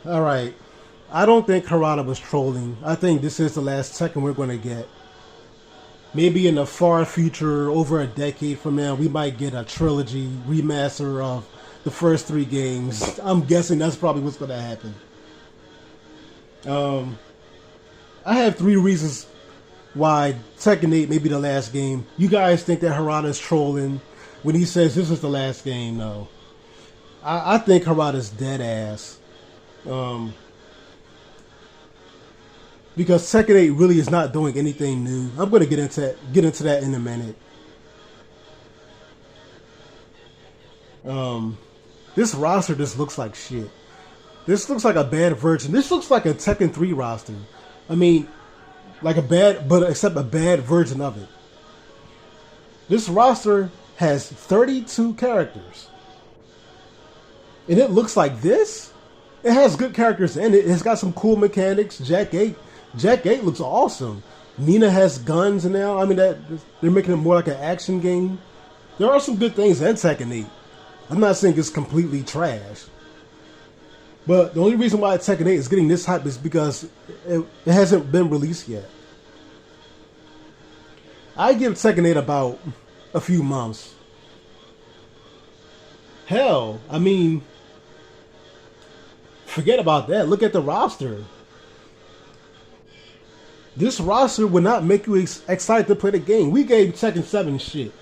All right. I don't think Harada was trolling. I think this is the last Tekken we're going to get. Maybe in the far future, over a decade from now, we might get a trilogy remaster of the first three games. I'm guessing that's probably what's going to happen. I have three reasons why Tekken 8 may be the last game. You guys think that Harada is trolling when he says this is the last game? No. I think Harada's dead ass. Because Tekken 8 really is not doing anything new. I'm going to get into that in a minute. This roster just looks like shit. This looks like a bad version. This looks like a Tekken 3 roster. I mean, like a bad, but except a bad version of it. This roster has 32 characters. And it looks like this? It has good characters in it. It's got some cool mechanics. Jack 8 looks awesome. Nina has guns now. I mean, they're making it more like an action game. There are some good things in Tekken 8. I'm not saying it's completely trash. But the only reason why Tekken 8 is getting this hype is because it hasn't been released yet. I give Tekken 8 about a few months. Hell, I mean, forget about that. Look at the roster. This roster would not make you excited to play the game. We gave Tekken 7 shit.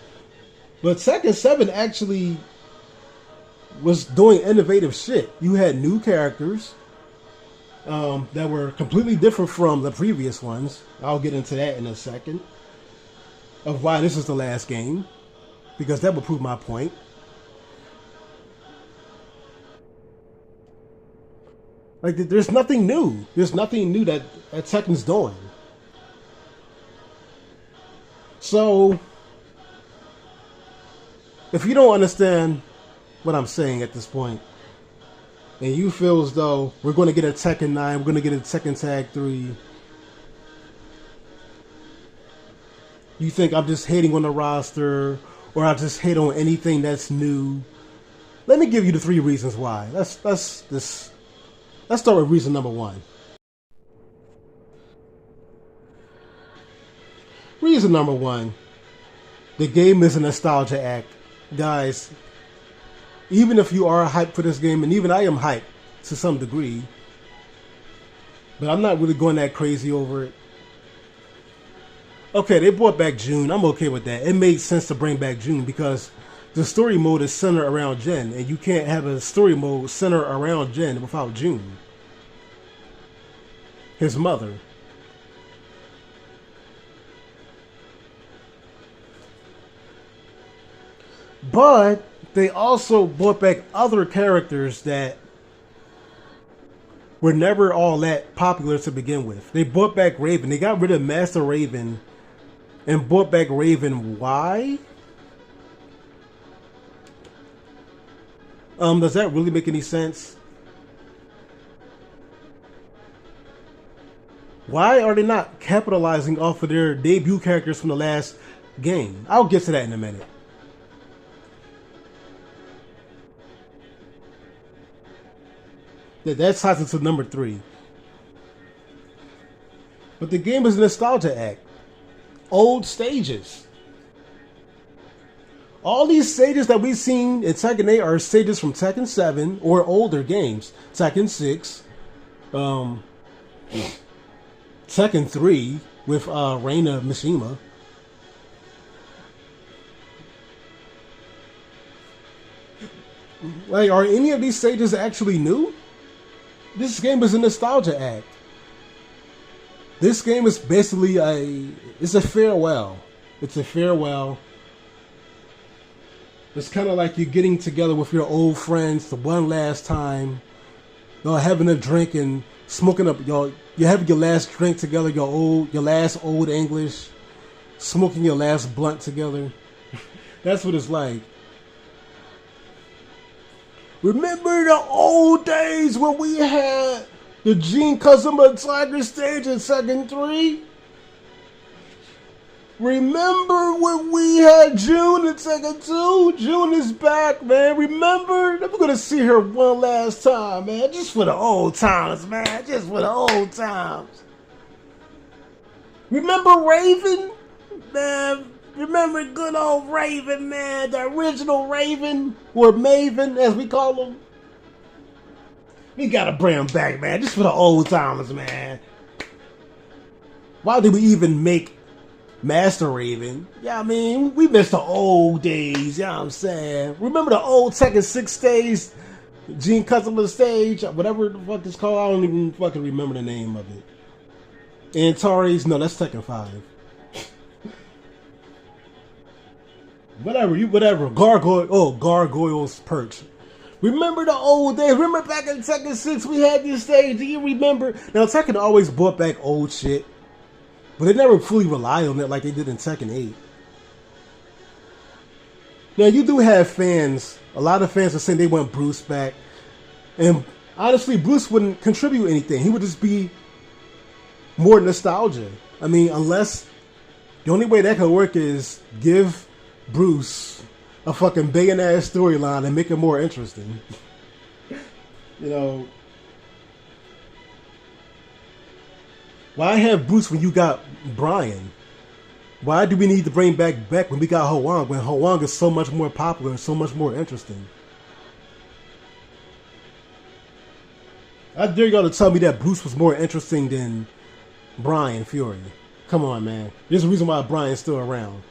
But Tekken 7 actually was doing innovative shit. You had new characters that were completely different from the previous ones. I'll get into that in a second. Of why this is the last game. Because that would prove my point. Like, there's nothing new. There's nothing new that Tekken's doing. So, if you don't understand what I'm saying at this point, and you feel as though we're going to get a Tekken 9, we're going to get a Tekken Tag 3, you think I'm just hating on the roster, or I just hate on anything that's new, let me give you the three reasons why. Let's start with reason number one. Reason number one, the game is a nostalgia act. Guys, even if you are hyped for this game, and even I am hyped to some degree, but I'm not really going that crazy over it. Okay, they brought back June. I'm okay with that. It made sense to bring back June because the story mode is centered around Jin, and you can't have a story mode centered around Jin without June, his mother. But they also brought back other characters that were never all that popular to begin with. They brought back Raven. They got rid of Master Raven and brought back Raven. Why? Does that really make any sense? Why are they not capitalizing off of their debut characters from the last game? I'll get to that in a minute. That ties into number 3. But the game is a nostalgia act. Old stages. All these stages that we've seen in Tekken 8 are stages from Tekken 7 or older games. Tekken 6. Tekken 3 with Reina Mishima. Like, are any of these stages actually new? This game is a nostalgia act. This game is basically it's a farewell. It's a farewell. It's kind of like you're getting together with your old friends the one last time. Y'all having a drink and smoking up. You're having your last drink together. Your last old English. Smoking your last blunt together. That's what it's like. Remember the old days when we had the Gene Kazuma Tiger stage in Tekken 3? Remember when we had June in Tekken 2? June is back, man. Remember? I'm gonna see her one last time, man. Just for the old times, man. Just for the old times. Remember Raven? Man, remember good old Raven, man. The original Raven, or Maven, as we call him. We gotta bring him back, man. Just for the old times, man. Why did we even make Master Raven? Yeah, I mean, we missed the old days, you know what I'm saying? Remember the old Tekken 6 stage? Gene Customer stage? Whatever the fuck it's called, I don't even fucking remember the name of it. Antares? No, that's Tekken 5. Whatever. Gargoyle's Perch. Remember the old days? Remember back in Tekken 6 we had this stage? Do you remember? Now, Tekken always brought back old shit, but they never fully relied on it like they did in Tekken 8. Now, you do have fans. A lot of fans are saying they want Bruce back. And honestly, Bruce wouldn't contribute anything. He would just be more nostalgia. I mean, unless the only way that could work is give Bruce a fucking big-ass storyline and make it more interesting. You know, why have Bruce when you got Brian? Why do we need to bring back Beck when we got Hwoarang, when Hwoarang is so much more popular and so much more interesting? I dare y'all to tell me that Bruce was more interesting than Brian Fury. Come on, man. There's a reason why Brian's still around.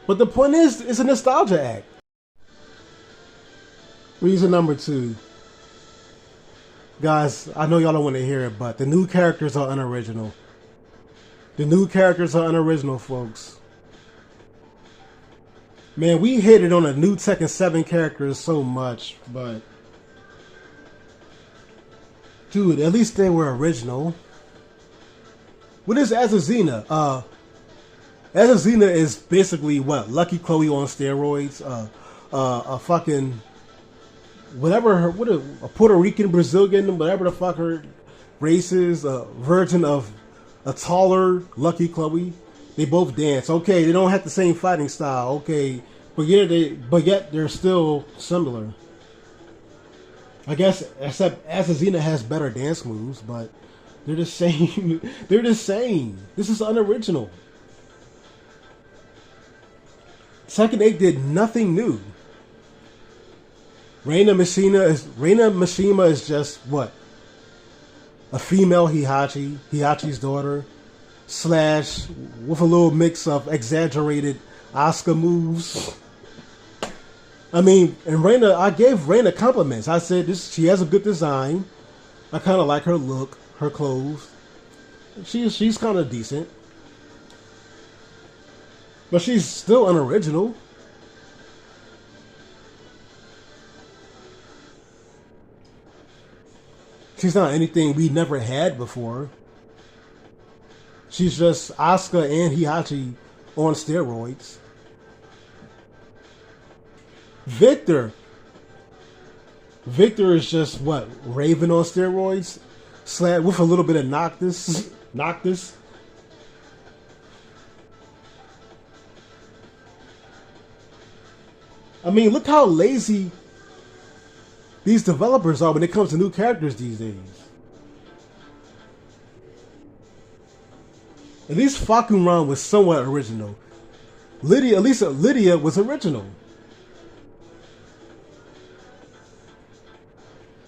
But the point is, it's a nostalgia act. Reason number 2. Guys, I know y'all don't want to hear it, but the new characters are unoriginal. The new characters are unoriginal, folks. Man, we hated on the new Tekken 7 characters so much, but dude, at least they were original. What is Azazina? Azazina is basically what? Lucky Chloe on steroids. A fucking whatever her, a Puerto Rican, Brazilian, whatever the fuck her race is, a version of a taller Lucky Chloe. They both dance. Okay, they don't have the same fighting style. Okay, but yet they're still similar. I guess except Azazina has better dance moves, but they're the same. They're the same. This is unoriginal. Tekken 8 did nothing new. Reina Mishima is just what? A female Heihachi's daughter, slash with a little mix of exaggerated Asuka moves. I mean, and Reina, I gave Reina compliments. I said she has a good design. I kind of like her look, her clothes. She's kind of decent. But she's still unoriginal. She's not anything we never had before. She's just Asuka and Heihachi on steroids. Victor is just what? Raven on steroids? With a little bit of Noctis. I mean, look how lazy these developers are when it comes to new characters these days. At least Fakuran was somewhat original. Lydia was original.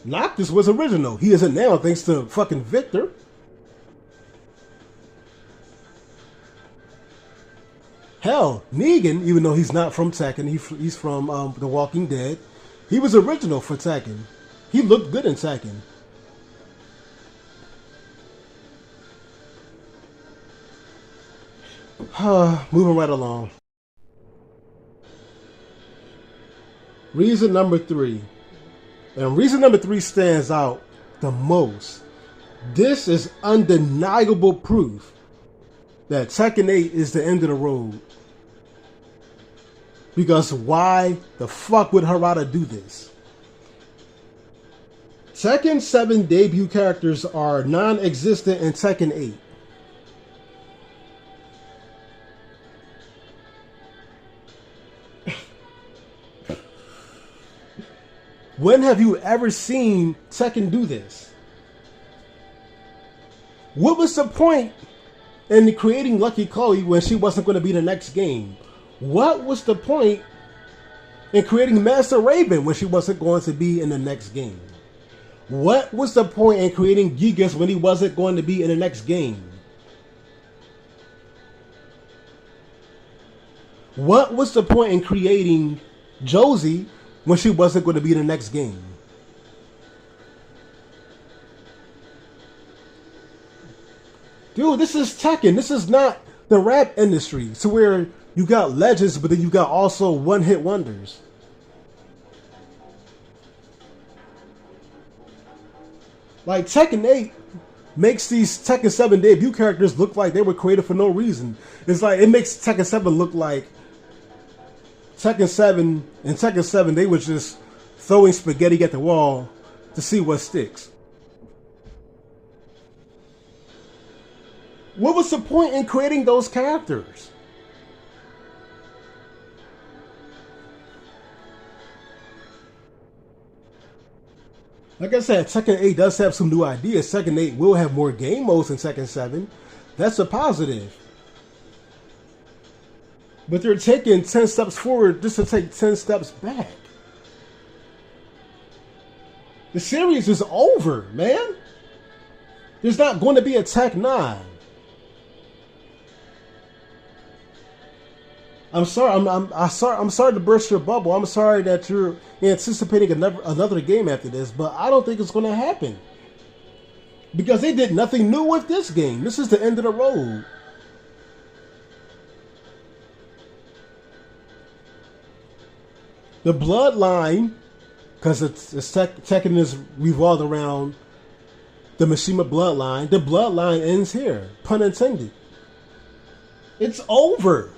Noctis was original. He isn't now thanks to fucking Victor. Hell, Negan, even though he's not from Tekken, he's from The Walking Dead. He was original for Tekken. He looked good in Tekken. Moving right along. Reason number 3. And reason number 3 stands out the most. This is undeniable proof that Tekken 8 is the end of the road. Because why the fuck would Harada do this? Tekken 7 debut characters are non-existent in Tekken 8. When have you ever seen Tekken do this? What was the point in creating Lucky Chloe when she wasn't going to be the next game? What was the point in creating Master Raven when she wasn't going to be in the next game? What was the point in creating Gigas when he wasn't going to be in the next game? What was the point in creating Josie when she wasn't going to be in the next game? Dude, this is Tekken. This is not the rap industry. So where you got legends, but then you got also one-hit wonders. Like Tekken 8 makes these Tekken 7 debut characters look like they were created for no reason. It's like it makes Tekken 7 look like Tekken 7 and Tekken 7 they were just throwing spaghetti at the wall to see what sticks. What was the point in creating those characters? Like I said, Tekken 8 does have some new ideas. Tekken 8 will have more game modes than Tekken 7. That's a positive. But they're taking 10 steps forward just to take 10 steps back. The series is over, man. There's not going to be a Tekken 9. I'm sorry. I'm sorry to burst your bubble. I'm sorry that you're anticipating another game after this, but I don't think it's going to happen because they did nothing new with this game. This is the end of the road. The bloodline, because Tekken is revolved around the Mishima bloodline. The bloodline ends here, pun intended. It's over.